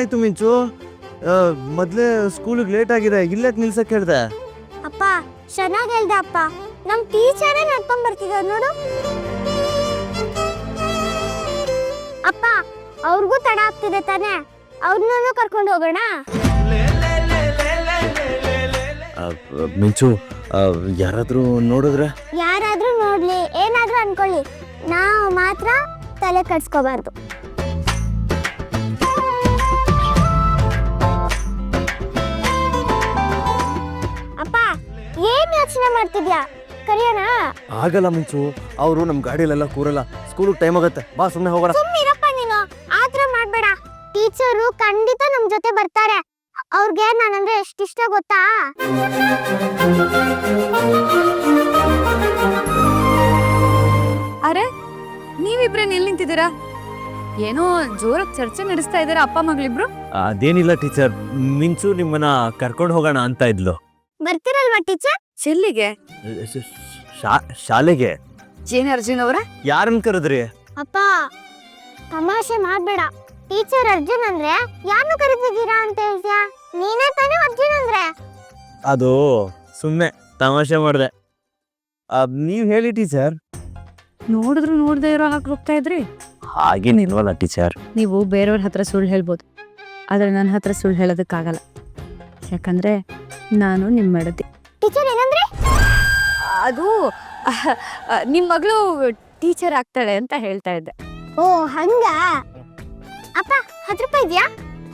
ಏನಾಯ್ತು ಮಿಂಚು? ಮೊದ್ಲೇ ಸ್ಕೂಲಿಗೆ ಲೇಟ್ ಆಗಿದೆ, ಇಲ್ಲಕ್ಕೆ ನಿಲ್ಸಕ್ ಹೇಳ್ದೆ. ಅಪ್ಪ ಚೆನ್ನಾಗಿ ಹೇಳ್ದೆ ಅಪ್ಪ. ನಮ್ ಟೀಚರೇ ನಡ್ಕೊಂಡ್ ಬರ್ತಿದ್ದಾರೆ ನೋಡು. ಅಪ್ಪ ಅವ್ರಿಗೂ ತಡ ಆಗ್ತಿದೆ ತಾನೆ, ಅವ್ರನ್ನೂ ಕರ್ಕೊಂಡು ಹೋಗೋಣ. ಮಿಂಚು, ಯಾರಾದ್ರೂ ನೋಡಿದ್ರೆ? ಯಾರಾದ್ರೂ ನೋಡ್ಲಿ, ಏನಾದ್ರೂ ಅನ್ಕೊಳ್ಳಿ, ನಾವು ಮಾತ್ರ ತಲೆ ಕಟ್ಸ್ಕೋಬಾರ್ದು. ಅಪ್ಪ ಏನ್ ಯೋಚನೆ ಮಾಡ್ತಿದ್ಯಾ? ಕರಿಯೋಣ? ಆಗಲ್ಲ ಮಿಂಚು, ಅವರು ನಮ್ ಗಾಡಿಯಲ್ಲೆಲ್ಲ ಕೂರಲ್ಲ. ಸ್ಕೂಲಿಗೆ ಟೈಮ್ ಆಗತ್ತೆ, ಬಾ ಸುಮ್ಮನೆ ಹೋಗೋಣ. ಸುಮ್ಮನಿರಪ್ಪ ನೀನು, ಆತರ ಮಾಡ್ಬೇಡ. ಟೀಚರು ಖಂಡಿತ ನಮ್ ಜೊತೆ ಬರ್ತಾರೆ. ಅವ್ರಿಗೆ ನಾನಂದ್ರೆ ಎಷ್ಟಿಷ್ಟ ಗೊತ್ತಾ? ಅರೆ, ನೀವಿಬ್ರೆ ನಿಲ್ ನಿಂತಿದ್ದೀರಾ? ಏನೋ ಜೋರಾಗಿ ಚರ್ಚೆ ನಡೆಸ್ತಾ ಇದ್ದೀರಾ ಅಪ್ಪ ಮಗಳಿಬ್ರು? ಅದೇನಿಲ್ಲ ಟೀಚರ್, ಮಿಂಚು ನಿಮ್ಮನ್ನ ಕರ್ಕೊಂಡು ಹೋಗೋಣ ಅಂತ ಇದ್ಲು. ಬರ್ತಿರಲ್ವಾ ಟೀಚರ್? ಚೆಲ್ಲಿಗೆ? ಶಾಲೆಗೆ. ಜೇನ್ ಅರ್ಜುನ್ ಅವರ? ಯಾರನ್ನ ಕರೆದ್ರಿ? ಅಪ್ಪ ತಮಾಷೆ ಮಾಡ್ಬೇಡ. ಟೀಚರ್ ಅರ್ಜುನ್ ಅಂದ್ರೆ ಯಾರನ್ನು ಕರೀತಿದ್ದೀರಾ ಅಂತ ಹೇಳ್ತೀಯಾ? ನೀನೇ ತಾನೇ ಅರ್ಜುನ್ ಅಂದ್ರೆ. ಅದು ಸುಮ್ಮನೆ ತಮಾಷೆ ಮಾಡಿದೆ. ನೀವ್ ಹೇಳಿ ಟೀಚರ್. ನೋಡಿದ್ರು ನೋಡ್ದೆ ಇರೋ ಹಾಗೆ ಹೋಗ್ತಾ ಇದ್ರಿ. ಹಾಗೇನಿಲ್ವಲ್ಲ ಟೀಚರ್. ನೀವು ಬೇರೆಯವ್ರ ಹತ್ರ ಸುಳ್ಳು ಹೇಳ್ಬೋದು, ಆದ್ರೆ ನನ್ನ ಹತ್ರ ಸುಳ್ಳು ಹೇಳೋದಕ್ಕಾಗಲ್ಲ. ಯಾಕಂದ್ರೆ ನಾನು ನಿಮ್ಮ ಮಡದಿ. ಟೀಚರ್ ಏನಂದ್ರೆ? ಅದು ನಿಮ್ಮ ಮಗಳು ಟೀಚರ್ ಆಗ್ತಾಳೆ ಅಂತ ಹೇಳ್ತಾ ಇದ್ದೆ. ಓ ಹಂಗ. ಅಪ್ಪ 10 ರೂಪಾಯಿ ಇದೆಯಾ?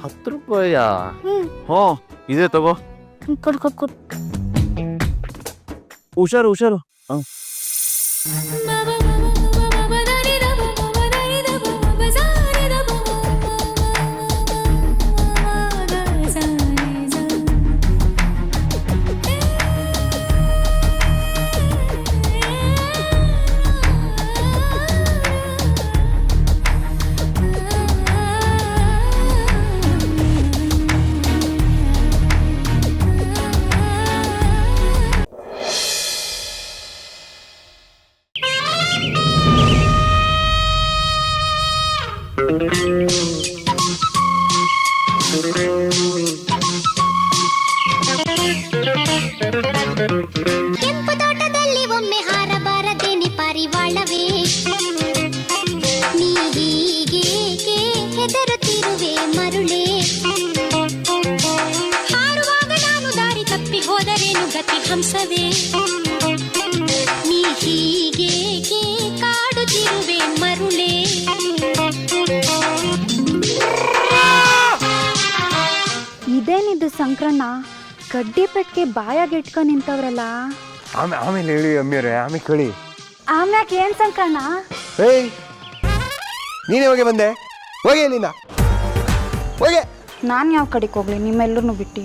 10 ರೂಪಾಯ? ಹೋ ಇದೆ ತಗೋ. ಕೊಡು. ಹುಷಾರು ಹುಷಾರು. ಕೆಂಪು ತೋಟದಲ್ಲಿ ಒಮ್ಮೆ ಹಾರಬಾರದೇನೆ ಪಾರಿವಾಳವೇ, ನೀ ಹೀಗೇಕೆ ಹೆದರುತ್ತಿರುವೆ ಮರುಳೇ? ಹಾರುವಾಗ ನಾನು ದಾರಿ ತಪ್ಪಿ ಹೋದರೇನು ಗತಿ ಹಂಸವೇ? ನೀ ಹೀಗೇಕೆ ಕಾಡುತ್ತಿರುವೆ ಮರುಳೇ? ಇದೇನಿದು ಸಂಕ್ರಣ್ಣ, ಕಡ್ಡಿ ಪೆಟ್ಟಿಗೆ ಬಾಯಾಗಿ ಇಟ್ಕೊಂಡು ನಿಂತವ್ರಲ್ಲ. ಆಮೇಲೆ ಹೇಳಿ ಅಮ್ಮಿಯವ್ರೆ, ಆಮೇಲೆ ಕೇಳಿ. ಆಮ್ಯಾಕೆ ಏನ್ ಸಂಕ್ರಣ್ಣ? ಏಯ್, ನೀನೇ ಹೋಗಿ ಬಂದೆ, ಹೋಗಿ ಅಲ್ಲಿಂದ ಹೋಗಿ. ನಾನು ಯಾವ ಕಡೆಗೆ ಹೋಗ್ಲಿ ನಿಮ್ಮೆಲ್ಲರೂ ಬಿಟ್ಟು?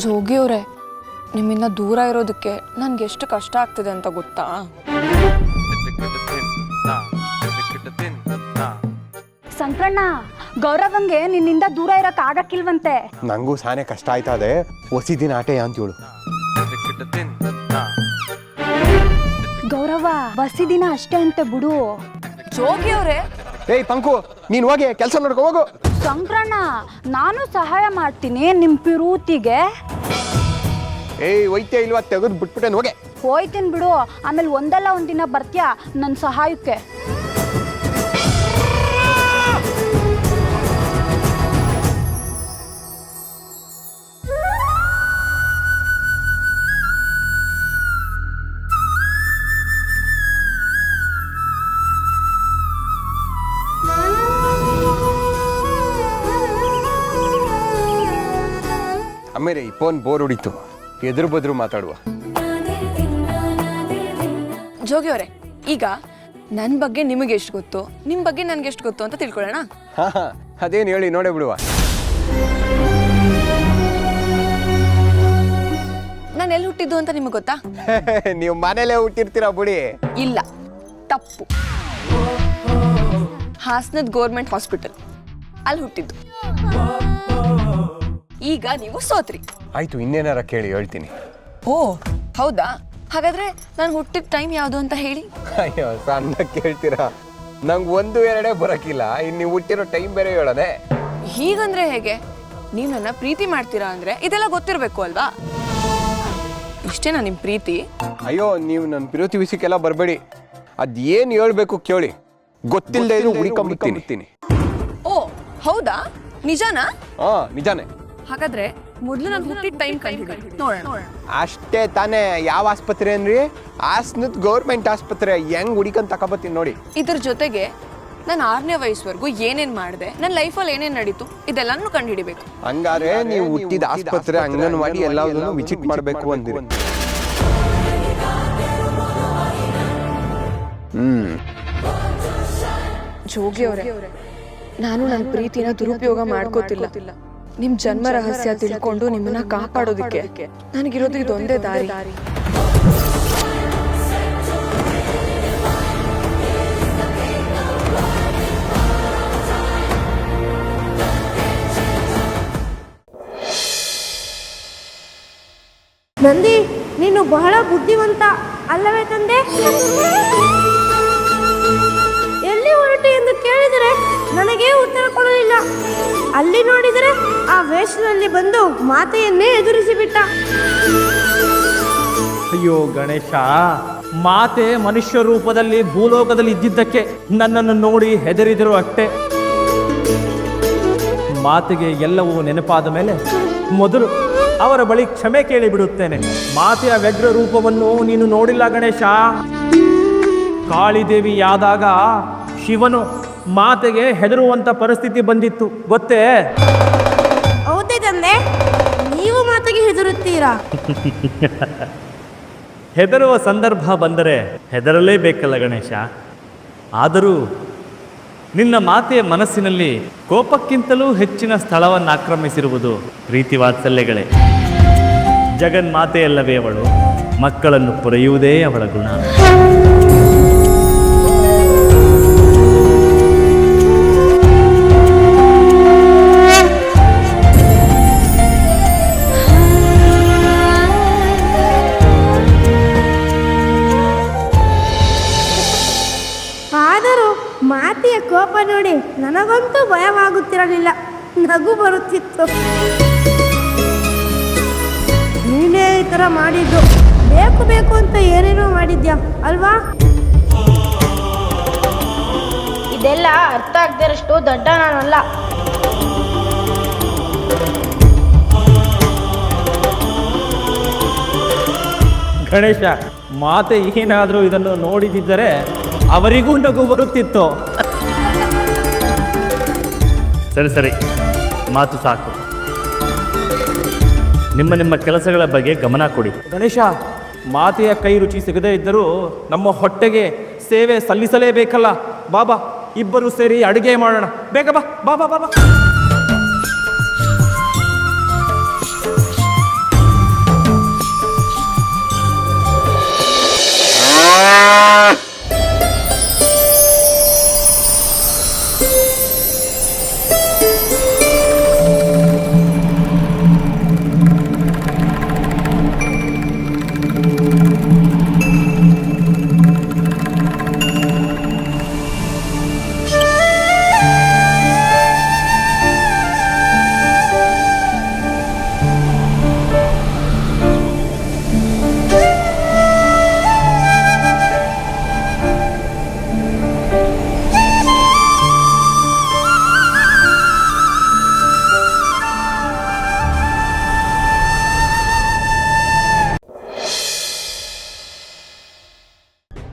ಜೋಗಿಯವ್ರೆ, ನಿಮ್ಮಿಂದ ದೂರ ಇರೋದಕ್ಕೆ ನನ್ಗೆ ಎಷ್ಟು ಕಷ್ಟ ಆಗ್ತಿದೆ ಅಂತ ಗೊತ್ತಾ? ಸಂಕ್ರಣ್ಣ, ಗೌರವಂಗೆ ನಿನ್ನಿಂದ ದೂರ ಇರಕ್ ಆಗಕ್ಕಿಲ್ವಂತೆ. ನಂಗೂ ಸಾನೆ ಕಷ್ಟ ಆಯ್ತಾ ಇದೆ, ಹೊಸಿ ದಿನ ಆಟೆ ಅಂತೇಳು. ಗೌರವ ಬಸಿ ದಿನ ಅಷ್ಟೇ ಅಂತೆ ಬಿಡು. ಜೋಗಿಯವ್ರೆ, ಏಯ್ ಪಂಕು, ನೀನ್ ಹೋಗಿ ಕೆಲಸ ನೋಡ್ಕೊ ಹೋಗು. ಸಂಕ್ರಣ್ಣ, ನಾನು ಸಹಾಯ ಮಾಡ್ತೀನಿ ನಿಮ್ ಪಿರೂತಿಗೆ. ಏಯ್ ಒಯ್ತೆ ಇಲ್ವಾ, ತೆಗೆದು ಬಿಟ್ಬಿಟ್ಟೇನು, ಹೋಗೆ. ಹೋಯ್ತೀನಿ ಬಿಡು, ಆಮೇಲೆ ಒಂದಲ್ಲ ಒಂದಿನ ಬರ್ತೀಯಾ ನನ್ನ ಸಹಾಯಕ್ಕೆ. ಆಮೇಲೆ ಈ ಫೋನ್ ಬೋರ್ ಹೊಡಿತು, ಎದುರು ಬದ್ರು ಮಾತಾಡುವ. ಜೋಗಿಯವ್ರೆ, ಈಗ ನನ್ನ ಬಗ್ಗೆ ನಿಮಗೆ ಎಷ್ಟು ಗೊತ್ತು, ನಿಮ್ಮ ಬಗ್ಗೆ ನನಗೆ ಎಷ್ಟು ಗೊತ್ತು ಅಂತ ತಿಳ್ಕೊಳ್ಳೋಣ. ಹಾ, ಅದೇನು ಹೇಳಿ ನೋಡೇ ಬಿಡುವ. ನಾನು ಎಲ್ಲಿ ಹುಟ್ಟಿದ್ದು ಅಂತ ನಿಮಗೆ ಗೊತ್ತಾ? ನೀವು ಮನೇಲೆ ಹುಟ್ಟಿರ್ತೀರಾ ಬಿಡಿ. ಇಲ್ಲ, ತಪ್ಪು. ಹಾಸನದ ಗೌರ್ಮೆಂಟ್ ಹಾಸ್ಪಿಟಲ್ ಅಲ್ಲಿ ಹುಟ್ಟಿದ್ದು. ಈಗ ನೀವು ಸೋತ್ರಿ. ಆಯ್ತು, ಇನ್ನೇನಾರ ಕೇಳಿ ಹೇಳ್ತೀನಿ. ಓ ಹೌದಾ? ಹಾಗಾದ್ರೆ ನಾನು ಹುಟ್ಟಿದ ಟೈಮ್ ಯಾವುದು ಅಂತ ಹೇಳಿ. ಅಯ್ಯೋ ಸಣ್ಣ ಕೇಳ್ತೀರಾ, ನಂಗೆ 1-2 ಬರೋಕ್ಕಿಲ್ಲ, ಇನ್ನು ನೀವು ಹುಟ್ಟಿರೋ ಟೈಮ್ ಬೇರೆ ಹೇಳೋದೆ. ಹೀಗಂದ್ರೆ ಹೇಗೆ? ನೀವು ನನ್ನ ಪ್ರೀತಿ ಮಾಡ್ತೀರಾ ಅಂದ್ರೆ ಇದೆಲ್ಲ ಗೊತ್ತಿರಬೇಕು ಅಲ್ವಾ? ಇಷ್ಟೇನಾ ನಿಮ್ಮ ಪ್ರೀತಿ? ಅಯ್ಯೋ ನೀವು ನನ್ನ ಪ್ರೀತಿ ವಿಷಯಕ್ಕೆಲ್ಲ ಬರಬೇಡಿ. ಅದೇನು ಹೇಳ್ಬೇಕು ಕೇಳಿ, ಗೊತ್ತಿಲ್ಲದೆ ಇದ್ರು ಹುಡುಕೊಂಬಿಡ್ತೀನಿ. ಓ ಹೌದಾ? ನಿಜಾನಾ? ಹಾಂ ನಿಜಾನೇ. ಹಾಗಾದ್ರೆ ಮೊದಲು ನಾನು ಹುಟ್ಟಿದ ಟೈಮ್ ಕಂಡುಹಿಡಿ ನೋಡೋಣ. ಅಷ್ಟೇ ತಾನೇ. ಯಾವ ಆಸ್ಪತ್ರೆ ಅನ್ರಿ? ಹಾಸನದ ಗೌರ್ಮೆಂಟ್ ಆಸ್ಪತ್ರೆ. ಹೆಂಗ್ ಹುಡಿಕೊಂಡ್ ತಕೊಬತ್ತೀನಿ ನೋಡಿ. ಇದ್ರ ಜೊತೆಗೆ ನಾನು 6ನೇ ವಯಸ್ಸುವರೆಗೂ ಏನೇನ್ ಮಾಡಿದೆ, ನನ್ನ ಲೈಫಲ್ಲಿ ಏನೇನ್ ನಡೀತು ಇದೆಲ್ಲಾನು ಕಂಡುಹಿಡಿಬೇಕು. ಹಂಗಾರೆ ನೀವು ಹುಟ್ಟಿದ ಆಸ್ಪತ್ರೆ, ಅಂಗನವಾಡಿ ಎಲ್ಲದನ್ನು ವಿಸಿಟ್ ಮಾಡಬೇಕು ಅಂದಿರಿ. ಜೋಗಿ ಅವರೇ, ನಾನು ನನ್ನ ಪ್ರೀತಿನ ದುರುಪಯೋಗ ಮಾಡ್ಕೋತಿಲ್ಲ. ನಿಮ್ ಜನ್ಮ ರಹಸ್ಯ ತಿಳ್ಕೊಂಡು ನಿಮ್ಮನ್ನ ಕಾಪಾಡೋದಕ್ಕೆ ನನಗಿರೋದು ಇದೊಂದೇ ದಾರಿ. ನಂದಿ, ನೀನು ಬಹಳ ಬುದ್ಧಿವಂತ ಅಲ್ಲವೇ ತಂದೆ? ಎಲ್ಲಿ ಹೊರಟು ಎಂದು ಕೇಳಿದರೆ ನನಗೆ ಉತ್ತರ ಕೊಡಲಿಲ್ಲ. ಅಲ್ಲಿ ನೋಡಿದರೆ ಆ ವೇಷದಲ್ಲಿ ಬಂದು ಮಾತೆಯನ್ನೇ ಎದುರಿಸಿಬಿಟ್ಟ. ಅಯ್ಯೋ ಗಣೇಶ, ಮಾತೆ ಮನುಷ್ಯ ರೂಪದಲ್ಲಿ ಭೂಲೋಕದಲ್ಲಿ ಇದ್ದಿದ್ದಕ್ಕೆ ನನ್ನನ್ನು ನೋಡಿ ಹೆದರಿದರು ಅಷ್ಟೇ. ಮಾತೆಗೆ ಎಲ್ಲವೂ ನೆನಪಾದ ಮೇಲೆ ಮೊದಲು ಅವರ ಬಳಿ ಕ್ಷಮೆ ಕೇಳಿಬಿಡುತ್ತೇನೆ. ಮಾತೆಯ ವ್ಯಗ್ರ ರೂಪವನ್ನು ನೀನು ನೋಡಿಲ್ಲ ಗಣೇಶ. ಕಾಳಿದೇವಿಯಾದಾಗ ಶಿವನು ಮಾತೆಗೆ ಹೆದರುವಂತ ಪರಿಸ್ಥಿತಿ ಬಂದಿತ್ತು, ಗೊತ್ತೇ? ಹೌದೇ ತಂದೆ, ನೀವು ಮಾತೆಗೆ ಹೆದರುತ್ತೀರಾ? ಹೆದರುವ ಸಂದರ್ಭ ಬಂದರೆ ಹೆದರಲೇಬೇಕಲ್ಲ ಗಣೇಶ. ಆದರೂ ನಿನ್ನ ಮಾತೆಯ ಮನಸ್ಸಿನಲ್ಲಿ ಕೋಪಕ್ಕಿಂತಲೂ ಹೆಚ್ಚಿನ ಸ್ಥಳವನ್ನು ಆಕ್ರಮಿಸಿರುವುದು ಪ್ರೀತಿ ವಾತ್ಸಲ್ಯಗಳೇ. ಜಗನ್ಮಾತೆಯಲ್ಲವೇ ಅವಳು. ಮಕ್ಕಳನ್ನು ಪೊರೆಯುವುದೇ ಅವಳ ಗುಣ. ಆದರೂ ಮಾತೆಯ ಕೋಪ ನೋಡಿ ನನಗಂತೂ ಭಯವಾಗುತ್ತಿರಲಿಲ್ಲ, ನಗು ಬರುತ್ತಿತ್ತು. ನೀನೇ ಈ ಥರ ಮಾಡಿದ್ದು ಬೇಕು ಬೇಕು ಅಂತ ಏನೇನೋ ಮಾಡಿದ್ಯಾ ಅಲ್ವಾ? ಇದೆಲ್ಲ ಅರ್ಥ ಆಗದಿರಷ್ಟು ದೊಡ್ಡ ನಾನಲ್ಲ. ಗಣೇಶ, ಮಾತೆ ಏನಾದರೂ ಇದನ್ನು ನೋಡಿದಿದ್ದರೆ ಅವರಿಗೂ ನಗು ಬರುತ್ತಿತ್ತು. ಸರಿ ಸರಿ, ಮಾತು ಸಾಕು. ನಿಮ್ಮ ನಿಮ್ಮ ಕೆಲಸಗಳ ಬಗ್ಗೆ ಗಮನ ಕೊಡಿ. ಗಣೇಶ, ಮಾತೆಯ ಕೈ ರುಚಿ ಸಿಗದೇ ಇದ್ದರೂ ನಮ್ಮ ಹೊಟ್ಟೆಗೆ ಸೇವೆ ಸಲ್ಲಿಸಲೇಬೇಕಲ್ಲ. ಬಾಬಾ, ಇಬ್ಬರು ಸೇರಿ ಅಡುಗೆ ಮಾಡೋಣ. ಬೇಗ ಬಾ ಬಾ ಬಾ ಬಾ.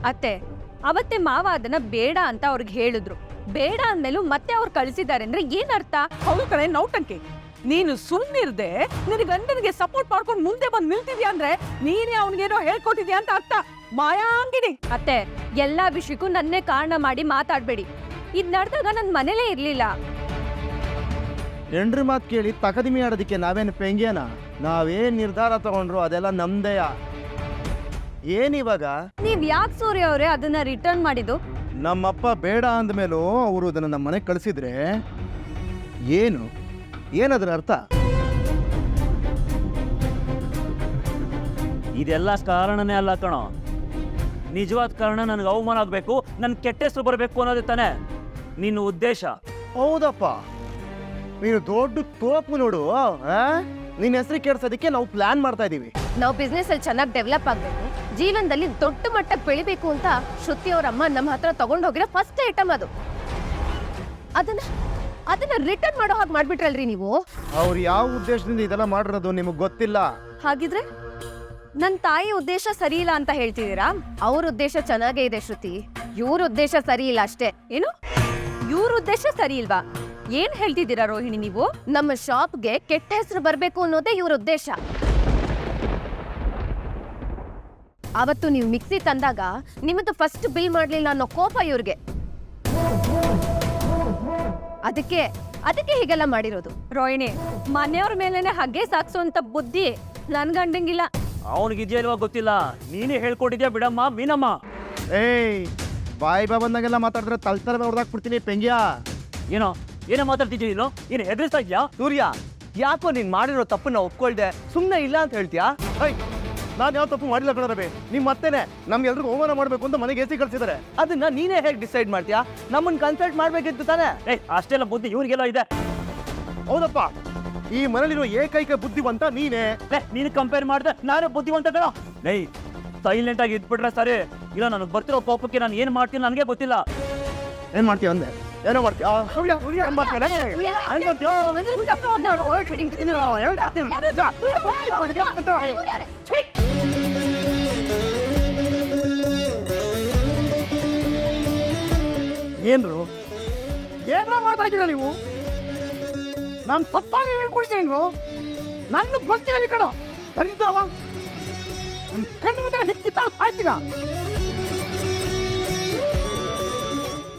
ಅತ್ತೆ, ಅವತ್ತೆ ಮಾವ ಅದನ್ನ ಬೇಡ ಅಂತ ಅವ್ರಿಗೆ ಹೇಳಿದ್ರು. ಬೇಡ ಅಂದ್ಮೇಲೂ ಮತ್ತೆ ಅವ್ರು ಕಳಿಸಿದ್ದಾರೆ ಅಂದ್ರೆ ಏನ್ ಅರ್ಥ? ಅವಳ ಕಡೆ ನೌಟಂಕಿ. ನೀನು ಸುಮ್ಮನಿರ್ದೆ ನಿನ್ನ ಗಂಡನಿಗೆ ಸಪೋರ್ಟ್ ಮಾಡ್ಕೊಂಡು ಮುಂದೆ ಬಂದು ನಿಲ್ತಿದ್ಯಾ ಅಂದ್ರೆ ನೀನೇ ಅವನಿಗೇನೋ ಹೇಳ್ಕೊಟ್ಟಿದ್ಯಾ ಅಂತ ಅರ್ಥ. ಮಾಯಾಂಗಿನಿ. ಅತ್ತೆ, ಎಲ್ಲಾ ವಿಷಯಕ್ಕೂ ನನ್ನೇ ಕಾರಣ ಮಾಡಿ ಮಾತಾಡ್ಬೇಡಿ. ಇದ್ ನಡೆದಾಗ ನನ್ ಮನೇಲೇ ಇರ್ಲಿಲ್ಲ. ಹೆಂಡ್ರಿ ಮಾತು ಕೇಳಿ ತಕದಿಮಿ ಆಡೋದಕ್ಕೆ ನಾವೇನು ಪೆಂಗ್ಯನ? ನಾವೇನ್ ನಿರ್ಧಾರ ತಗೊಂಡ್ರು ಅದೆಲ್ಲ ನಮ್ದೆಯ. ಏನಿವಾಗ ನೀವ್ ಯಾಕೆ ಸೂರ್ಯ ಅವರೇ ಅದನ್ನ ರಿಟರ್ನ್ ಮಾಡಿದ್ದು? ನಮ್ಮಪ್ಪ ಬೇಡ ಅಂದಮೇಲೂ ಅವರು ಅದನ್ನು ನಮ್ಮ ಮನೆಗೆ ಕಳಿಸಿದ್ರೆ ಏನದರ ಅರ್ಥ? ಇದೆಲ್ಲ ಕಾರಣನೇ ಅಲ್ಲ ಕಣೋ. ನಿಜವಾದ ಕಾರಣ ನನಗೆ ಅವಮಾನ ಆಗಬೇಕು, ನನ್ನ ಕೆಟ್ಟ ಹೆಸರು ಬರಬೇಕು ಅನ್ನೋದೇ ತಾನೇ ನಿನ್ನ ಉದ್ದೇಶ. ಹೌದಪ್ಪ, ನೀನು ದೊಡ್ಡ ತೋಪು ನೋಡು. ನಿನ್ನ ಹೆಸರು ಕೆಡ್ಸೋದಕ್ಕೆ ನಾವು ಪ್ಲಾನ್ ಮಾಡ್ತಾ ಇದೀವಿ. ನಾವು ಬಿಸ್ನೆಸ್ ಅಲ್ಲಿ ಚೆನ್ನಾಗಿ ಡೆವಲಪ್ ಆಗ್ಬೇಕು, ಜೀವನದಲ್ಲಿ ದೊಡ್ಡ ಮಟ್ಟಕ್ಕೆ ಬೆಳಿಬೇಕು ಅಂತ ಶ್ರುತಿ ಅವ್ರ ಅಮ್ಮ ನಮ್ಮ ಹತ್ರ ತಗೊಂಡು ಹೋಗಿರೋ ಫಸ್ಟ್ ಐಟಮ್ ಅದು. ಅದನ್ನ ರಿಟರ್ನ್ ಮಾಡೋ ಹಾಗೆ ಮಾಡ್ಬಿಟ್ರಲ್ರಿ ನೀವು. ಅವ್ರು ಯಾವ ಉದ್ದೇಶದಿಂದ ಇದೆಲ್ಲ ಮಾಡಿರೋದು ನಿಮಗೆ ಗೊತ್ತಿಲ್ಲ. ಹಾಗಿದ್ರೆ ನನ್ನ ತಾಯಿ ಉದ್ದೇಶ ಸರಿ ಇಲ್ಲ ಅಂತ ಹೇಳ್ತಿದ್ದೀರಾ? ಅವ್ರ ಉದ್ದೇಶ ಚೆನ್ನಾಗೇ ಇದೆ ಶ್ರುತಿ, ಇವ್ರ ಉದ್ದೇಶ ಸರಿ ಇಲ್ಲ ಅಷ್ಟೇ. ಏನು ಇವ್ರ ಉದ್ದೇಶ ಸರಿ ಇಲ್ವಾ? ಏನ್ ಹೇಳ್ತಿದ್ದೀರಾ ರೋಹಿಣಿ ನೀವು? ನಮ್ಮ ಶಾಪ್ಗೆ ಕೆಟ್ಟ ಹೆಸರು ಬರಬೇಕು ಅನ್ನೋದೇ ಇವ್ರ ಉದ್ದೇಶ. ಅವತ್ತು ನೀವು ಮಿಕ್ಸಿ ತಂದಾಗ ನಿಮ್ಮದು ಫಸ್ಟ್ ಬಿಲ್ ಮಾಡ್ಲಿಲ್ಲ ಅನ್ನೋ ಕೋಪ ಇವ್ರಿಗೆ. ಅದಕ್ಕೆ ಹೀಗೆಲ್ಲ ಮಾಡಿರೋದು. ರೋಹಿಣಿ, ಮನೆಯವ್ರ ಮೇಲೇನೆ ಹಗ್ಗೆ ಸಾಕ್ಸೋಂತ ಬುದ್ಧಿ ನನ್ ಗಂಡಂಗಿಲ್ಲ. ಅವನಿಗಿದೆಯಾ ಇಲ್ವಾ ಗೊತ್ತಿಲ್ಲ, ನೀನೇ ಹೇಳ್ಕೊಟ್ಟಿದ್ಯಾ ಬಿಡಮ್ಮ ಮೀನಮ್ಮ. ಏಯ್, ಬಾಯಿ ಬಂದಾಗೆಲ್ಲ ಮಾತಾಡಿದ್ರೆ ತಲ್ತರ ಹೊಡೆದಾಕ್ಬಿಡ್ತೀನಿ ಪೆಂಗ್ಯಾ. ಏನೋ ಮಾತಾಡ್ತಿದ್ದೀನಿ ನೀನು? ಏನು ಹೆದರಿಸ್ತಾ ಇದ್ಯಾ? ಸೂರ್ಯ, ಯಾಕೋ ನೀನ್ ಮಾಡಿರೋ ತಪ್ಪನ್ನ ಒಪ್ಕೊಳ್ದೆ ಸುಮ್ಮನೆ ಇಲ್ಲ ಅಂತ ಹೇಳ್ತೀಯಾ? ನಾನು ಯಾವ ತಪ್ಪು ಮಾಡಿಲ್ಲ ಕಣರಬೆ. ನಿಮ್ಮ ಮತ್ತೇನೆ ನಮ್ಗೆಲ್ರಿಗೂ ಅವಮಾನ ಮಾಡಬೇಕು ಅಂತ ಮನೆಗೆ ಎಸಿ ಕಳ್ಸಿದ್ದಾರೆ. ಅದನ್ನ ನೀನೇ ಹೇಗೆ ಡಿಸೈಡ್ ಮಾಡ್ತೀಯಾ? ನಮ್ಮನ್ನ ಕನ್ಸಲ್ಟ್ ಮಾಡ್ಬೇಕಿತ್ತು ತಾನೇ? ಅಷ್ಟೆಲ್ಲ ಬುದ್ಧಿ ಇವ್ರಿಗೆಲ್ಲ ಇದೆ. ಹೌದಪ್ಪ, ಈ ಮನೇಲಿರೋ ಏಕೈಕ ಬುದ್ಧಿವಂತ ನೀನೇ. ನೀನು ಕಂಪೇರ್ ಮಾಡಿದ್ರೆ ನಾನು ಬುದ್ಧಿವಂತ ಕಣ. ಸೈಲೆಂಟ್ ಆಗಿ ಇದ್ಬಿಟ್ರೆ ಸರಿ, ಇಲ್ಲ ನನಗೆ ಬರ್ತಿರೋ ಕೋಪಕ್ಕೆ ನಾನು ಏನ್ ಮಾಡ್ತೀನಿ ನನಗೆ ಗೊತ್ತಿಲ್ಲ. ಏನ್ ಮಾಡ್ತೀಯ ಅಂದೆ? ಏನೋ ಮಾಡ್ತೀಯ? ಏನ್ರು ಮಾಡ್ತಾ ಇದ್ದೀರ ನೀವು? ನಾನು ತಪ್ಪಾಗಿ ಹೇಳ್ಕೊಡ್ತೀನಿ. ನನ್ನ ಬರ್ತೀನಿ ಕಣ ಸರಿದ್ದಾವ ಆಯ್ತೀಗ.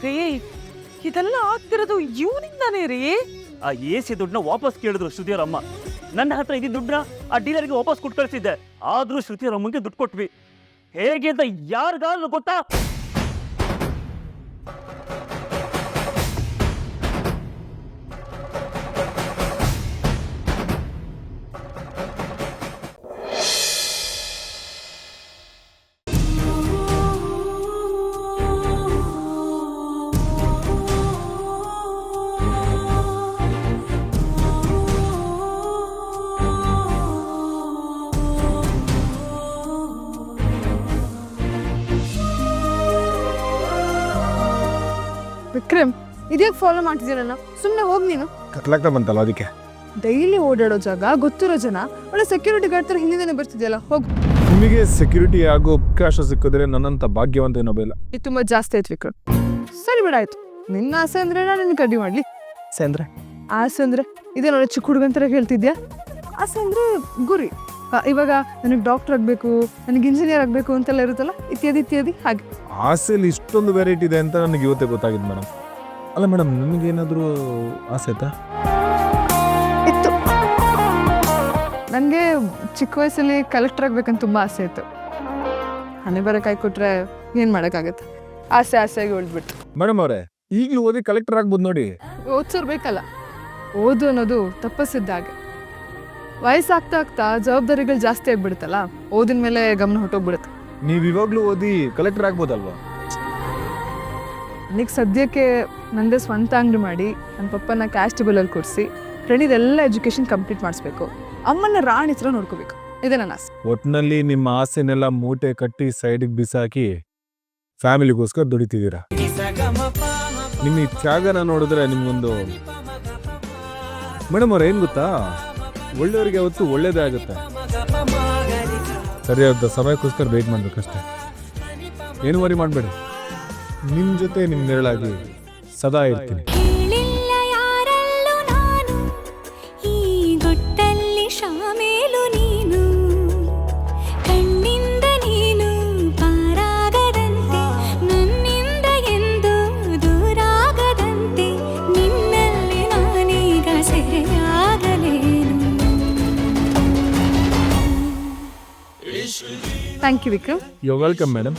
ರೀ, ಇದೆಲ್ಲ ಆಗ್ತಿರೋದು ಇವನಿಂದಾನೇ ರೀ. ಆ AC ದುಡ್ಡನ್ನ ವಾಪಸ್ ಕೇಳಿದ್ರು ಶ್ರುತಿಯವ್ರ ಅಮ್ಮ. ನನ್ನ ಹತ್ರ ಇದ್ದ ದುಡ್ಡನ್ನ ಆ ಡೀಲರ್ಗೆ ವಾಪಸ್ ಕೊಟ್ಟು ಕಳಿಸಿದ್ದೆ. ಆದ್ರೂ ಶ್ರುತಿಯವ್ರ ಅಮ್ಮಗೆ ದುಡ್ಡು ಕೊಟ್ವಿ. ಹೇಗೆ ಅಂತ ಯಾರಿಗಾದ್ರೂ ಗೊತ್ತಾ? ವಿಕ್ರಮ್, ಇದ್ಯಾಕೆ ಫಾಲೋ ಮಾಡ್ತಿದ್ದೀರಣ್ಣ? ಸುಮ್ಮನೆ ಹೋಗಿ ನೀನು. ಕತ್ಲಾಗ್ತಾ ಬಂತಲ್ಲ ಅದಕ್ಕೆ. ಡೈಲಿ ಓಡಾಡೋ ಜಾಗ, ಗೊತ್ತಿರೋ ಜನ, ಒಳ್ಳೆ ಸೆಕ್ಯೂರಿಟಿ ಗಾರ್ಡ್ ಥರ ಹಿಂದಿನೇ ಬರ್ತಿದ್ಯಲ್ಲ, ಹೋಗು. ನಿಮಗೆ ಸೆಕ್ಯೂರಿಟಿ ಆಗೋ ಅವಕಾಶ ಸಿಕ್ಕಿದ್ರೆ ನನ್ನಂತ ಭಾಗ್ಯವಂತ ಏನೋ ಬೇಡ. ಇದು ತುಂಬ ಜಾಸ್ತಿ ಆಯ್ತು ವಿಕ್ರಮ್. ಸರಿ ಬಿಡ, ಆಯ್ತು. ನಿನ್ನ ಆಸೆ ಅಂದ್ರೆ ನಾನು ನಿನ್ನ ಕಡ್ಡಿ ಮಾಡ್ಲಿ. ಆಸೆ ಅಂದ್ರೆ ಇದೇ ನೋಡಿ ಚಿಕ್ಕ ಹುಡುಗಂತರ ಹೇಳ್ತಿದ್ಯಾ? ಆಸೆ ಅಂದ್ರೆ ಗುರಿ. ಇವಾಗ ನನಗೆ ಡಾಕ್ಟರ್ ಆಗಬೇಕು, ನನಗೆ ಇಂಜಿನಿಯರ್ ಆಗಬೇಕು ಅಂತೆಲ್ಲ ಇರುತ್ತಲ್ಲ, ಇತ್ಯಾದಿ ಹಾಗೆ. ಆಸೆಲಿ ಇಷ್ಟೊಂದು ವೆರೈಟಿ ಇದೆ ಅಂತ ನನಗೆ ಇವತ್ತೇ ಗೊತ್ತಾಗಿದೆ ಮೇಡಮ್. ಅಲ್ಲ ಮೇಡಮ್, ನಿಮಗೇನಾದರೂ ಆಸೆ ಆಯ್ತಾ? ಇತ್ತು. ನನಗೆ ಚಿಕ್ಕ ವಯಸ್ಸಲ್ಲಿ ಕಲೆಕ್ಟರ್ ಆಗ್ಬೇಕಂತ ತುಂಬ ಆಸೆ ಇತ್ತು. ಹಣೆ ಬರೋ ಕೈ ಕೊಟ್ರೆ ಏನು ಮಾಡೋಕ್ಕಾಗತ್ತೆ? ಆಸೆಯಾಗಿ ಉಳ್ದ್ಬಿಡ್ತು. ಮೇಡಮ್ ಅವರೇ, ಈಗಲೂ ಓದಿ ಕಲೆಕ್ಟರ್ ಆಗ್ಬೋದು ನೋಡಿ. ಓದ್ಸಿರ್ಬೇಕಲ್ಲ. ಓದು ಅನ್ನೋದು ತಪಸ್ಸಿದ್ದ ಹಾಗೆ. ವಯಸ್ಸಾಗ್ತಾ ಜವಾಬ್ದಾರಿಗಳು ಜಾಸ್ತಿ ಆಗ್ಬಿಡುತ್ತಲ್ಲ, ಓದಿನ ಮೇಲೆ ಗಮನ ಹೊಟ್ಟೋಗ್ಬಿಡುತ್ತೆ. ನೀವು ಇವಾಗಲೂ ಓದಿ ಕಲೆಕ್ಟರ್ ಆಗ್ಬೋದಲ್ವಾ? ನನಗೆ ಸದ್ಯಕ್ಕೆ ನಂದೇ ಸ್ವಂತ ಅಂಗಡಿ ಮಾಡಿ ನನ್ನ ಪಪ್ಪನ ಕಾನ್ಸ್ಟೇಬಲಲ್ಲಿ ಕೊಡಿಸಿ ಫ್ರೆಂಡಿದೆಲ್ಲ ಎಜುಕೇಷನ್ ಕಂಪ್ಲೀಟ್ ಮಾಡಿಸ್ಬೇಕು. ಅಮ್ಮನ ರಾಣಿ ಹತ್ರ ನೋಡ್ಕೋಬೇಕು. ಇದೆ ನನ್ನ ಆಸೆ. ಒಟ್ಟಿನಲ್ಲಿ ನಿಮ್ಮ ಆಸೆನೆಲ್ಲ ಮೂಟೆ ಕಟ್ಟಿ ಸೈಡಿಗೆ ಬಿಸಾಕಿ ಫ್ಯಾಮಿಲಿಗೋಸ್ಕರ ದುಡಿತಿದ್ದೀರಾ. ನಿಮ್ಮ ಈ ತ್ಯಾಗನ ನೋಡಿದ್ರೆ ನಿಮ್ಗೊಂದು ಮೇಡಮ್ ಅವ್ರು ಏನು ಗೊತ್ತಾ, ಒಳ್ಳೆಯವರಿಗೆ ಅವತ್ತು ಒಳ್ಳೇದೇ ಆಗುತ್ತೆ. ಸರಿಯಾದ ಸಮಯಕ್ಕೋಸ್ಕರ ವೇಟ್ ಮಾಡ್ಬೇಕಷ್ಟೆ. ಏನು ವರಿ ಮಾಡಬೇಡಿ, ನಿಮ್ಮ ಜೊತೆ ನಿಮ್ಮ ನೆರಳಾಗಿ ಸದಾ ಇರ್ತೀನಿ. Thank you Vikram. You welcome madam.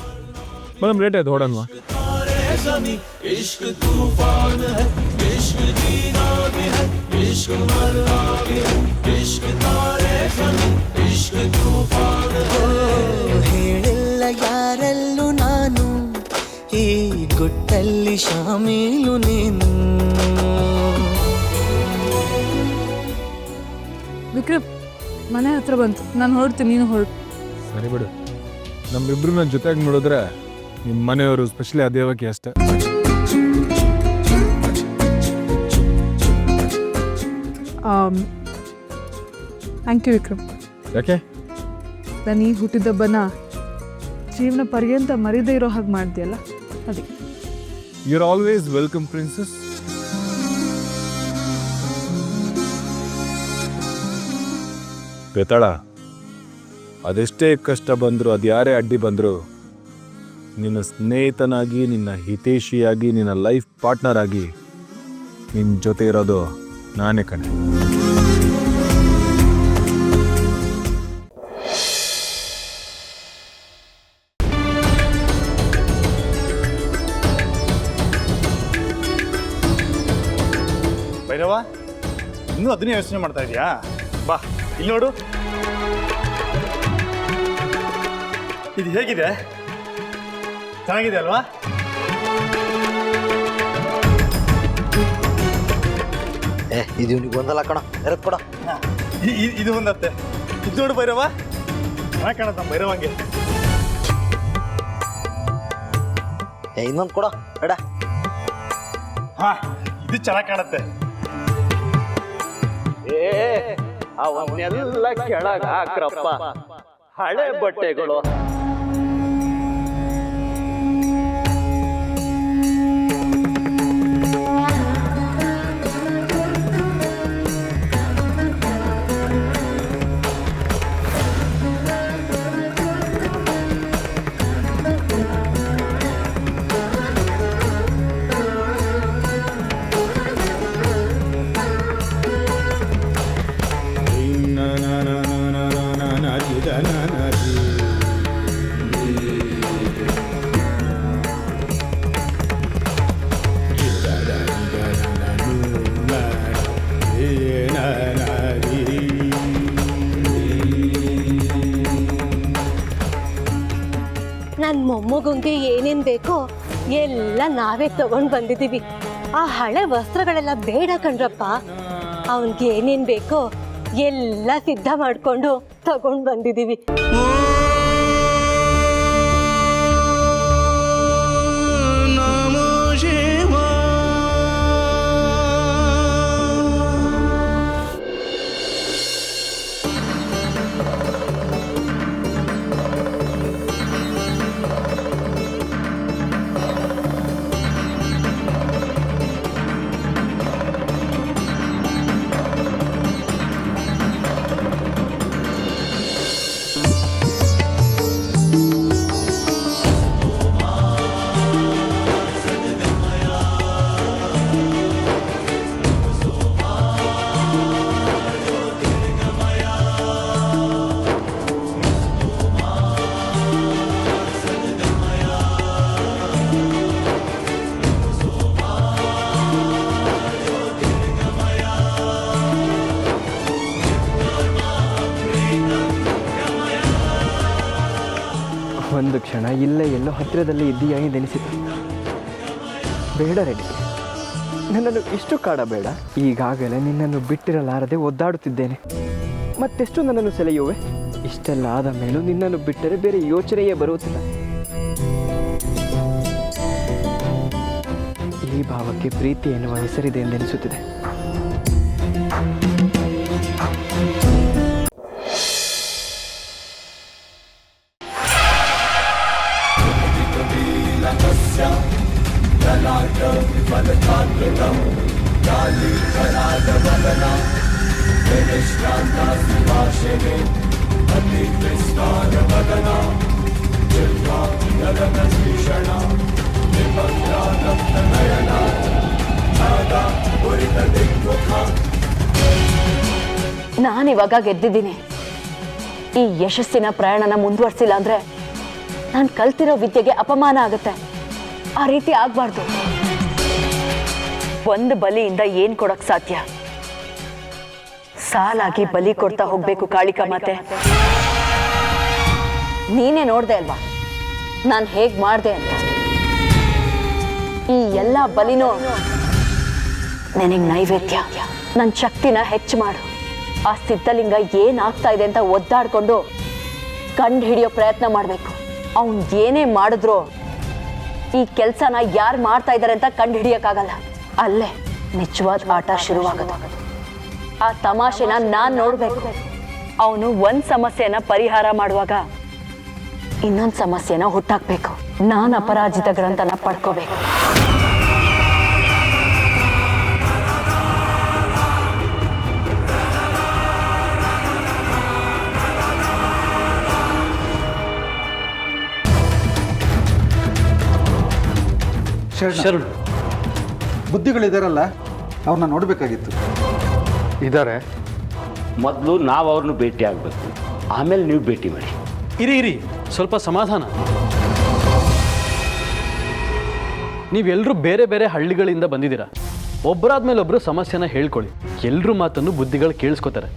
Madam late ಆಯ್ತು ಹೊಡೋಣವಾ? ಹೇಳಿಲ್ಲ ಯಾರಲ್ಲೂ ನಾನು ಈ ಗುಟ್ಟಲ್ಲಿ ಶಾಮೀಲು ನೀನು. ವಿಕ್ರಮ್ ಮನೆ ಹತ್ರ ಬಂತು, ನಾನು ಹೊರಡ್ತೀನಿ, ನೀನು ಹೊರಡು. ಸರಿ ಬಿಡು, ನಮ್ಮಿಬ್ರನ್ನ ಜೊತೆಗೆ ನೋಡಿದ್ರೆ ನಿಮ್ಮ ಮನೆಯವರು ಸ್ಪೆಷಲಿ ಅದೇವಕ್ಕೆ ಅಷ್ಟೇ. Thank you Vikram. ಯಾಕೆ? ನಾನು ಈ ಹುಟ್ಟಿದಬ್ಬನ ಜೀವನ ಪರ್ಯಂತ ಮರೀದೇ ಇರೋ ಹಾಗೆ ಮಾಡ್ದೆಯಲ್ಲ ಅದಕ್ಕೆ. You are always welcome princess. ಬೇತಾಳ, ಅದೆಷ್ಟೇ ಕಷ್ಟ ಬಂದರೂ ಅದು ಯಾರೇ ಅಡ್ಡಿ ಬಂದರೂ ನಿನ್ನ ಸ್ನೇಹಿತನಾಗಿ, ನಿನ್ನ ಹಿತೈಷಿಯಾಗಿ, ನಿನ್ನ ಲೈಫ್ ಪಾರ್ಟ್ನರ್ ಆಗಿ ನಿನ್ನ ಜೊತೆ ಇರೋದು ನಾನೇ ಕಣೆ. ಭೈರವ, ಇನ್ನೂ ಅದನ್ನೇ ಯೋಚನೆ ಮಾಡ್ತಾ ಇದೀಯಾ? ಬಾ ಇಲ್ಲಿ ನೋಡು, ಇದು ಹೇಗಿದೆ? ಚೆನ್ನಾಗಿದೆ ಅಲ್ವಾ? ಇದು ನಿಮ್ಗೆ ಒಂದಲ್ಲ ಕಣ, ಎರಡ್ ಕೊಡ. ಇದು ಒಂದತ್ತೆ. ಇದು ನೋಡು ಭೈರವ, ಚೆನ್ನಾಗಿ ಕಾಣತ್ತ ನಮ್ಮ ಭೈರವಂಗೆ. ಇನ್ನೊಂದು ಕೊಡ ಬೇಡ. ಹಾ, ಇದು ಚೆನ್ನಾಗಿ ಕಾಣತ್ತೆ. ಅವನ್ನೆಲ್ಲ ಕೆಳಗ ಹಾಕ್ರಪ್ಪ, ಹಳೆ ಬಟ್ಟೆಗಳು. ನನ್ನ ಮೊಮ್ಮಗಂಗೆ ಏನೇನು ಬೇಕೋ ಎಲ್ಲ ನಾವೇ ತಗೊಂಡು ಬಂದಿದ್ದೀವಿ. ಆ ಹಳೆ ವಸ್ತ್ರಗಳೆಲ್ಲ ಬೇಡ ಕಣ್ರಪ್ಪ, ಅವನಿಗೆ ಏನೇನು ಬೇಕೋ ಎಲ್ಲ ಸಿದ್ಧ ಮಾಡಿಕೊಂಡು ತಗೊಂಡು ಬಂದಿದ್ದೀವಿ. ಒಂದು ಕ್ಷಣ ಇಲ್ಲೇ ಎಲ್ಲೋ ಹತ್ತಿರದಲ್ಲಿ ಇದ್ದೀಯಾ ಎಂದೆನಿಸಿತು. ಬೇಡ ರೆಡ್ಡಿ, ನನ್ನನ್ನು ಇಷ್ಟು ಕಾಡಬೇಡ. ಈಗಾಗಲೇ ನಿನ್ನನ್ನು ಬಿಟ್ಟಿರಲಾರದೆ ಒದ್ದಾಡುತ್ತಿದ್ದೇನೆ. ಮತ್ತೆಷ್ಟು ನನ್ನನ್ನು ಸೆಳೆಯುವೆ? ಇಷ್ಟೆಲ್ಲ ಆದ ಮೇಲೂ ನಿನ್ನನ್ನು ಬಿಟ್ಟರೆ ಬೇರೆ ಯೋಚನೆಯೇ ಬರುವುದಿಲ್ಲ. ಈ ಭಾವಕ್ಕೆ ಪ್ರೀತಿ ಎನ್ನುವ ಹೆಸರಿದೆ ಎಂದೆನಿಸುತ್ತಿದೆ. ನಾನಿವಾಗ ಗೆದ್ದಿದ್ದೀನಿ. ಈ ಯಶಸ್ಸಿನ ಪ್ರಯಾಣನ ಮುಂದುವರಿಸಿಲ್ಲ ಅಂದ್ರೆ ನಾನು ಕಲ್ತಿರೋ ವಿದ್ಯೆಗೆ ಅಪಮಾನ ಆಗುತ್ತೆ. ಆ ರೀತಿ ಆಗ್ಬಾರ್ದು. ಒಂದು ಬಲಿಯಿಂದ ಏನ್ ಕೊಡಕ್ ಸಾಧ್ಯ? ಸಾಲಾಗಿ ಬಲಿ ಕೊಡ್ತಾ ಹೋಗ್ಬೇಕು ಕಾಳಿಕಾ ಮಾತೆ. ನೀನೇ ನೋಡ್ದೆ ಅಲ್ವಾ ನಾನು ಹೇಗ್ ಮಾಡ್ದೆ ಅಂತ. ಈ ಎಲ್ಲ ಬಲಿನೂ ನಿನಗ್ ನೈವೇದ್ಯ. ನನ್ನ ಶಕ್ತಿನ ಹೆಚ್ಚು ಮಾಡು. ಆ ಸಿದ್ಧಲಿಂಗ ಏನಾಗ್ತಾ ಇದೆ ಅಂತ ಒದ್ದಾಡ್ಕೊಂಡು ಕಂಡು ಹಿಡಿಯೋ ಪ್ರಯತ್ನ ಮಾಡಬೇಕು. ಅವನ್ ಏನೇ ಮಾಡಿದ್ರು ಈ ಕೆಲಸನ ಯಾರು ಮಾಡ್ತಾ ಇದ್ದಾರೆ ಅಂತ ಕಂಡು ಹಿಡಿಯಕ್ಕಾಗಲ್ಲ. ಅಲ್ಲೇ ನಿಜವಾದ ಆಟ ಶುರುವಾಗೋದು. ಆ ತಮಾಷೆನ ನಾನ್ ನೋಡ್ಬೇಕು. ಅವನು ಒಂದ್ ಸಮಸ್ಯೆನ ಪರಿಹಾರ ಮಾಡುವಾಗ ಇನ್ನೊಂದು ಸಮಸ್ಯೆನ ಹುಟ್ಟಾಕ್ಬೇಕು. ನಾನು ಅಪರಾಜಿತ ಗ್ರಂಥನ ಪಡ್ಕೋಬೇಕು. ಶರಣ್, ಬುದ್ಧಿಗಳಿದಾರಲ್ಲ ಅವ್ರನ್ನ ನೋಡಬೇಕಾಗಿತ್ತು. ಇದ್ದಾರೆ. ಮೊದಲು ನಾವು ಅವ್ರನ್ನ ಭೇಟಿ ಆಗಬೇಕು, ಆಮೇಲೆ ನೀವು ಭೇಟಿ ಮಾಡಿ. ಇರಿ ಸ್ವಲ್ಪ ಸಮಾಧಾನ. ನೀವೆಲ್ಲರೂ ಬೇರೆ ಬೇರೆ ಹಳ್ಳಿಗಳಿಂದ ಬಂದಿದ್ದೀರಾ. ಒಬ್ಬರಾದ್ಮೇಲೆ ಒಬ್ಬರು ಸಮಸ್ಯೆನ ಹೇಳ್ಕೊಳ್ಳಿ. ಎಲ್ಲರೂ ಮಾತನ್ನು ಬುದ್ಧಿಗಳು ಕೇಳಿಸ್ಕೋತಾರೆ.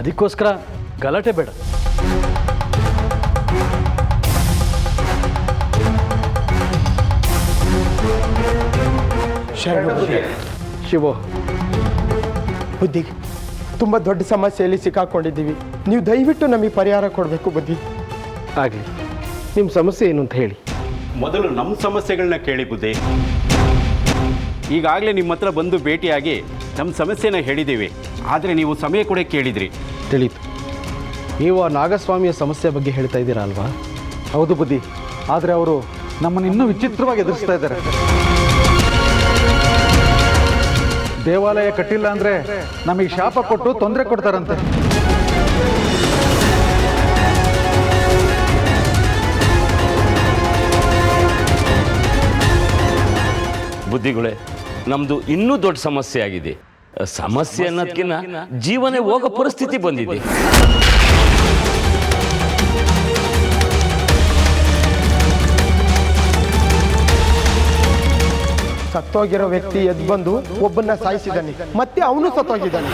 ಅದಕ್ಕೋಸ್ಕರ ಗಲಾಟೆ ಬೇಡ. ಶಿವು, ಬುದ್ಧಿ, ತುಂಬ ದೊಡ್ಡ ಸಮಸ್ಯೆಯಲ್ಲಿ ಸಿಕ್ಕಾಕೊಂಡಿದ್ದೀವಿ. ನೀವು ದಯವಿಟ್ಟು ನಮಗೆ ಪರಿಹಾರ ಕೊಡಬೇಕು ಬುದ್ಧಿ. ಆಗಲಿ, ನಿಮ್ಮ ಸಮಸ್ಯೆ ಏನು ಅಂತ ಹೇಳಿ. ಮೊದಲು ನಮ್ಮ ಸಮಸ್ಯೆಗಳನ್ನ ಕೇಳಿ ಬುದ್ಧಿ. ಈಗಾಗಲೇ ನಿಮ್ಮ ಹತ್ರ ಬಂದು ಭೇಟಿಯಾಗಿ ನಮ್ಮ ಸಮಸ್ಯೆನ ಹೇಳಿದ್ದೀವಿ. ಆದರೆ ನೀವು ಸಮಯ ಕೂಡ ಕೇಳಿದ್ರಿ. ತಿಳಿತು. ನೀವು ಆ ನಾಗಸ್ವಾಮಿಯ ಸಮಸ್ಯೆ ಬಗ್ಗೆ ಹೇಳ್ತಾ ಇದ್ದೀರಾ ಅಲ್ವಾ? ಹೌದು ಬುದ್ಧಿ, ಆದರೆ ಅವರು ನಮ್ಮನ್ನು ಇನ್ನೂ ವಿಚಿತ್ರವಾಗಿ ಎದುರಿಸ್ತಾ ಇದ್ದಾರೆ. ದೇವಾಲಯ ಕಟ್ಟಿಲ್ಲ ಅಂದರೆ ನಮಗೆ ಶಾಪ ಕೊಟ್ಟು ತೊಂದರೆ ಕೊಡ್ತಾರಂತೆ. ಬುದ್ಧಿಗಳೇ, ನಮ್ಮದು ಇನ್ನೂ ದೊಡ್ಡ ಸಮಸ್ಯೆ ಆಗಿದೆ. ಸಮಸ್ಯೆ ಅನ್ನೋದಕ್ಕಿಂತ ಜೀವನೇ ಹೋಗೋ ಪರಿಸ್ಥಿತಿ ಬಂದಿದೆ. ಸತ್ತೋಗಿರೋ ವ್ಯಕ್ತಿ ಎದ್ದು ಬಂದು ಒಬ್ಬನ್ನ ಸಾಯಿಸಿದ್ದಾನೆ, ಮತ್ತೆ ಅವನು ಸತ್ತೋಗಿದ್ದಾನೆ.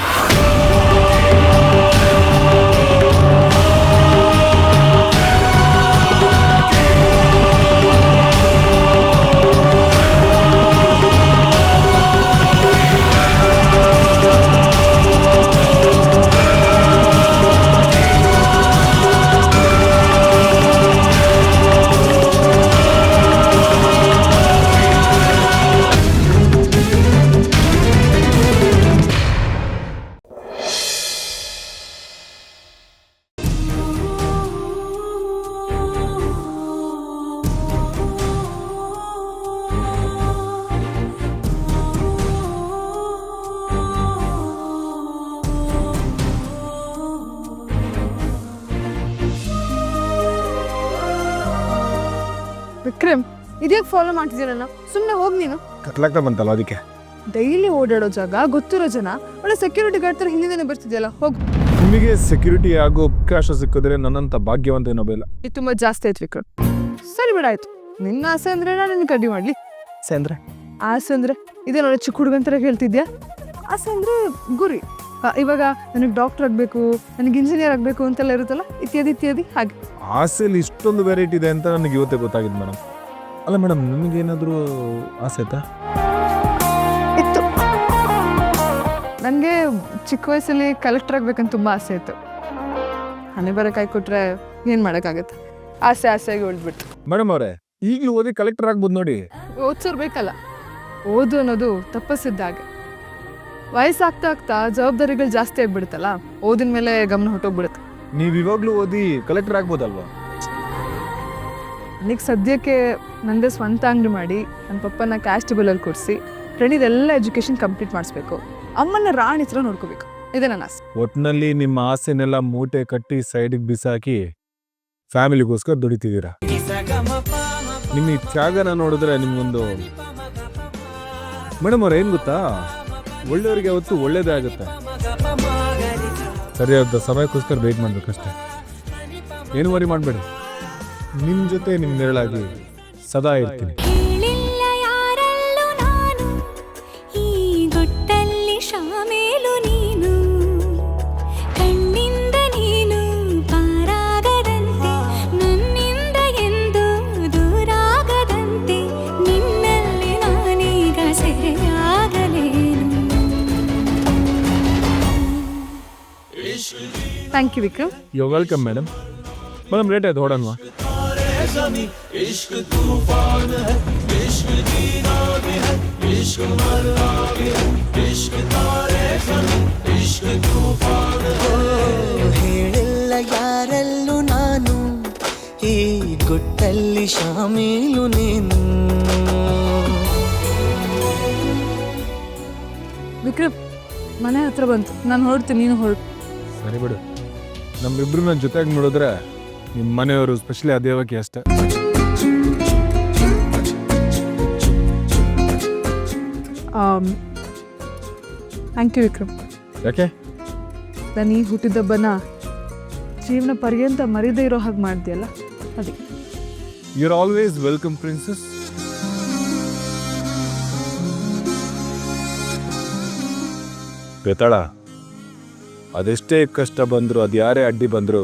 ವಿಕ್ರಮ್, ಇದ್ಯಾಕೆ ಫಾಲೋ ಮಾಡ್ತಿದ್ದೀರಲ್ಲ? ಸುಮ್ಮನೆ ಹೋಗಿ ನೀನು. ಕತ್ಲಾಗ್ತಾ ಬಂತಲ್ಲ ಅದಕ್ಕೆ. ಡೈಲಿ ಓಡಾಡೋ ಜಾಗ, ಗೊತ್ತಿರೋ ಜನ, ಒಳ್ಳೆ ಸೆಕ್ಯೂರಿಟಿ ಗಾರ್ಡ್ ಥರ ಹಿಂದಿನೇ ಬರ್ತಿದ್ಯಲ್ಲ, ಹೋಗು. ನಿಮಗೆ ಸೆಕ್ಯೂರಿಟಿ ಆಗೋ ಅವಕಾಶ ಸಿಕ್ಕಿದ್ರೆ ನನ್ನಂತ ಭಾಗ್ಯವಂತ ಏನೋ ಬೇಡ. ಇದು ತುಂಬ ಜಾಸ್ತಿ ಆಯ್ತು ವಿಕ್ರಮ್. ಸರಿ ಬಿಡಾಯ್ತು. ನಿನ್ನ ಆಸೆ ಅಂದ್ರೆ ನಾನು ನಿನ್ನ ಕಡ್ಡಿ ಮಾಡಲಿ. ಸೇಂದ್ರೆ, ಆಸೆ ಅಂದ್ರೆ ಇದೇ ನೋಡಿ ಚಿಕ್ಕ ಹುಡುಗನ ಥರ ಹೇಳ್ತಿದ್ಯಾ? ಆಸೆ ಅಂದ್ರೆ ಗುರಿ. ಇವಾಗ ನನಗೆ ಡಾಕ್ಟರ್ ಆಗಬೇಕು, ನನಗೆ ಇಂಜಿನಿಯರ್ ಆಗಬೇಕು ಅಂತೆಲ್ಲ ಇರುತ್ತಲ್ಲ, ಇತ್ಯಾದಿ ಇತ್ಯಾದಿ. ಹಾಗೆ ಆಸೆಲಿ ಇಷ್ಟೊಂದು ವೆರೈಟಿ ಇದೆ ಅಂತ ನನಗೆ ಇವತ್ತೇ ಗೊತ್ತಾಗಿದೆ ಮೇಡಮ್. ಅಲ್ಲ ಮೇಡಮ್, ನಿಮಗೇನಾದರೂ ಆಸೆ ಆಯ್ತಾ? ಇತ್ತು. ನನಗೆ ಚಿಕ್ಕ ವಯಸ್ಸಲ್ಲಿ ಕಲೆಕ್ಟರ್ ಆಗ್ಬೇಕಂತ ತುಂಬ ಆಸೆ ಇತ್ತು. ಹಣೆ ಬರ ಕೈ ಕೊಟ್ರೆ ಏನು ಮಾಡೋಕ್ಕಾಗತ್ತೆ? ಆಸೆ ಆಸೆಯಾಗಿ ಉಳಿದ್ಬಿಡ್ತು. ಮೇಡಮ್ ಅವರೇ, ಈಗಲೂ ಓದಿ ಕಲೆಕ್ಟರ್ ಆಗ್ಬೋದು ನೋಡಿ. ಓದಿಸಿರ್ಬೇಕಲ್ಲ. ಓದು ಅನ್ನೋದು ತಪ್ಪಿಸಿದ್ದಾಗ. ವಯಸ್ಸಾಗ್ತಾ ಆಗ್ತಾ ಜವಾಬ್ದಾರಿಗಳು ಜಾಸ್ತಿ ಆಗಿಬಿಡುತ್ತಲ್ಲ, ಓದಿನ ಮೇಲೆ ಗಮನ ಹೊಟ್ಟೋಗ್ಬಿಡುತ್ತೆ. ನೀವು ಇವಾಗಲೂ ಓದಿ ಕಲೆಕ್ಟರ್ ಆಗ್ಬೋದಲ್ವಾ? ನನಗೆ ಸದ್ಯಕ್ಕೆ ನನ್ನದೇ ಸ್ವಂತ ಅಂಗಡಿ ಮಾಡಿ ನನ್ನ ಪಪ್ಪನ ಕಾನ್ಸ್ಟೇಬಲಲ್ಲಿ ಕೊಡಿಸಿ ಫ್ರೆಂಡಿದೆಲ್ಲ ಎಜುಕೇಷನ್ ಕಂಪ್ಲೀಟ್ ಮಾಡಿಸ್ಬೇಕು. ಅಮ್ಮನ ರಾಣಿ ಥರ ನೋಡ್ಕೋಬೇಕು. ಇದೆ ನನ್ನ ಆಸೆ. ಒಟ್ಟಿನಲ್ಲಿ ನಿಮ್ಮ ಆಸೆನೆಲ್ಲ ಮೂಟೆ ಕಟ್ಟಿ ಸೈಡಿಗೆ ಬಿಸಾಕಿ ಫ್ಯಾಮಿಲಿಗೋಸ್ಕರ ದುಡಿತಿದ್ದೀರಾ. ನಿಮ್ಮ ಈ ತ್ಯಾಗನ ನೋಡಿದ್ರೆ ನಿಮ್ಗೊಂದು ಮೇಡಮ್ ಅವ್ರು ಏನು ಗೊತ್ತಾ, ಒಳ್ಳೆಯವ್ರಿಗೆ ಯಾವತ್ತು ಒಳ್ಳೇದೇ ಆಗುತ್ತೆ. ಸರಿಯಾದ ಸಮಯಕ್ಕೋಸ್ಕರ ವೇಟ್ ಮಾಡಬೇಕಷ್ಟೆ. ಏನು ವರಿ ಮಾಡಬೇಡಿ, ನಿಮ್ಮ ಜೊತೆ ನಿಮ್ಮ ನೆರಳಾಗಿ ಸದಾ ಇರ್ತೀನಿ. Thank you Vikram. You welcome madam. Madam late ಆಯ್ತು ಹೊಡೋಣವಾ? ಹೇಳಿಲ್ಲ ಯಾರಲ್ಲೂ ನಾನು, ಈ ಗುಟ್ಟಲ್ಲಿ ಶಾಮೀಲು ನೀನು. ವಿಕ್ರಮ್ ಮನೆ ಹತ್ರ ಬಂತು, ನಾನು ಹೊರಡ್ತೀನಿ, ನೀನು ಹೊರಡು. ಸರಿ ಬಿಡು, ನಮ್ಮಿಬ್ರು ನನ್ನ ಜೊತೆಗೆ ನೋಡಿದ್ರೆ ನಿಮ್ಮ ಮನೆಯವರು ಸ್ಪೆಷಲಿ ಆ ದೇವಕ್ಕೆ ಅಷ್ಟೇ. Thank you Vikram. ಯಾಕೆ? ನಾನು ಈ ಹುಟ್ಟಿದಬ್ಬನ ಜೀವನ ಪರ್ಯಂತ ಮರಿದೇ ಇರೋ ಹಾಗೆ ಮಾಡ್ತೀಯಲ್ಲ ಅದಕ್ಕೆ. You are always welcome princess. ಬೇತಾಳ, ಅದೆಷ್ಟೇ ಕಷ್ಟ ಬಂದರೂ ಅದು ಯಾರೇ ಅಡ್ಡಿ ಬಂದರೂ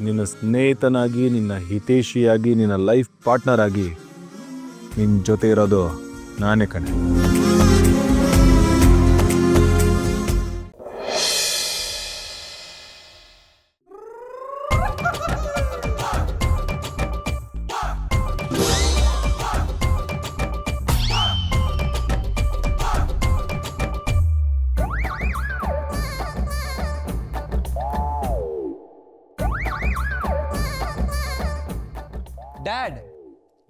ನಿನ್ನ ಸ್ನೇಹಿತನಾಗಿ, ನಿನ್ನ ಹಿತೈಷಿಯಾಗಿ, ನಿನ್ನ ಲೈಫ್ ಪಾರ್ಟ್ನರ್ ಆಗಿ ನಿನ್ನ ಜೊತೆ ಇರೋದು ನಾನೇ ಕಣೆ. ಡ್ಯಾಡ್,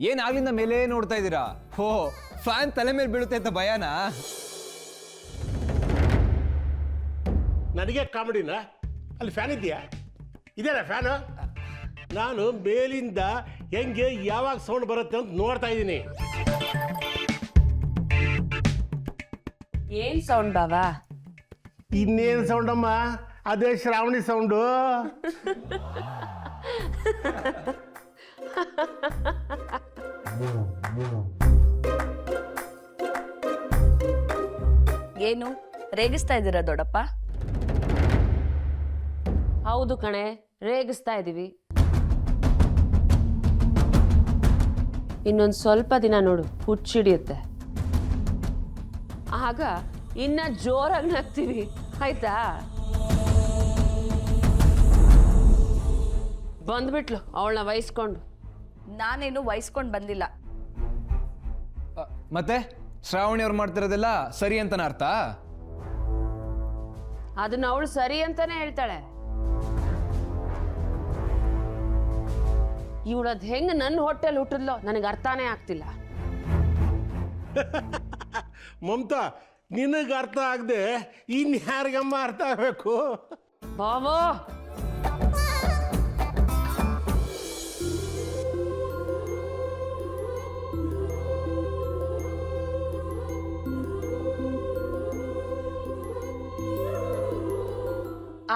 ಏನಾಗ್ಲಿಂದ ಮೇಲೆ ನೋಡ್ತಾ ಇದ್ದೀರಾ? ಹೋ, ಫ್ಯಾನ್ ತಲೆ ಮೇಲೆ ಬೀಳುತ್ತೆ ಅಂತ ಭಯನಾ? ನನಗೆ ಕಾಮಿಡಿನ? ಅಲ್ಲಿ ಫ್ಯಾನ್ ಇದೆಯಾ? ಇದೆಯಲ್ಲ ಫ್ಯಾನು. ನಾನು ಮೇಲಿಂದ ಹೆಂಗೆ ಯಾವಾಗ ಸೌಂಡ್ ಬರುತ್ತೆ ಅಂತ ನೋಡ್ತಾ ಇದ್ದೀನಿ. ಏನ್ ಸೌಂಡ್ ಬಾವಾ? ಇನ್ನೇನು ಸೌಂಡ್ ಅಮ್ಮ? ಅದೇ ಶ್ರಾವಣಿ ಸೌಂಡು. ಏನು ರೇಗಿಸ್ತಾ ಇದ್ದೀರಾ ದೊಡ್ಡಪ್ಪ? ಹೌದು ಕಣೆ, ರೇಗಿಸ್ತಾ ಇದೀವಿ. ಇನ್ನೊಂದು ಸ್ವಲ್ಪ ದಿನ ನೋಡು, ಹುಚ್ಚಿಡಿಯುತ್ತೆ. ಆಗ ಇನ್ನ ಜೋರಾಗಿ ನಗ್ತೀವಿ, ಆಯ್ತಾ? ಬಂದ್ಬಿಟ್ಲು ಅವಳನ್ನ ವಹಿಸ್ಕೊಂಡು. ನಾನೇನು ವಹಿಸ್ಕೊಂಡು ಬಂದಿಲ್ಲ. ಮತ್ತೆ ಶ್ರಾವಣಿ ಅವ್ರು ಮಾಡ್ತಿರೋದೆಲ್ಲ ಸರಿ ಅಂತನ ಅರ್ಥ? ಅದನ್ನ ಅವಳು ಸರಿ ಅಂತಾನೆ ಹೇಳ್ತಾಳೆ. ಇವಳದ್ ಹೆಂಗ್ ನನ್ನ ಹೊಟ್ಟೆಲ್ ಹುಟ್ಟಿದ್ಲೋ ನನಗೆ ಅರ್ಥನೇ ಆಗ್ತಿಲ್ಲ. ಮಮತಾ, ನಿನಗೆ ಅರ್ಥ ಆಗದೆ ಇನ್ಯಾರಿಗಮ್ಮ ಅರ್ಥ ಆಗಬೇಕು? ಬಾವೋ,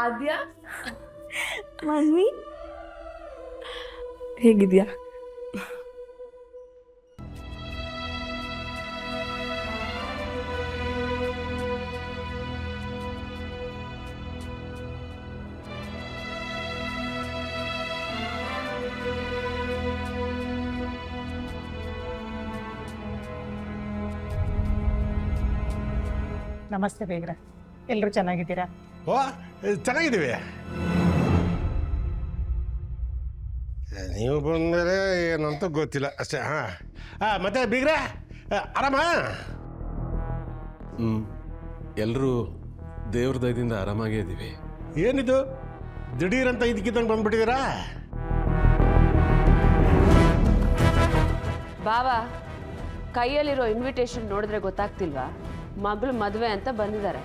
ಆದ್ಯಾ, ಮಮ್ಮಿ ಹೇಗಿದ್ಯಾ? ನಮಸ್ತೆ ಬೇಗ್ರೆ, ಎಲ್ಲರೂ ಚೆನ್ನಾಗಿದ್ದೀರಾ? ಓ, ಚೆನ್ನಾಗಿದ್ದೀವಿ. ನೀವು ಬಂದಮೇಲೆ ಏನಂತ ಗೊತ್ತಿಲ್ಲ ಅಷ್ಟೇ. ಹಾಂ ಮತ್ತೆ ಬೀಗ್ರೆ ಆರಾಮ? ಎಲ್ಲರೂ ದೇವ್ರ ದಯದಿಂದ ಆರಾಮಾಗೇ ಇದ್ದೀವಿ. ಏನಿದು ದಿಢೀರಂತ ಇದಕ್ಕಿದ್ದಂಗೆ ಬಂದ್ಬಿಟ್ಟಿದ್ದೀರಾ? ಬಾವಾ, ಕೈಯಲ್ಲಿರೋ ಇನ್ವಿಟೇಷನ್ ನೋಡಿದ್ರೆ ಗೊತ್ತಾಗ್ತಿಲ್ವಾ? ಮಗಳು ಮದುವೆ ಅಂತ ಬಂದಿದ್ದಾರೆ.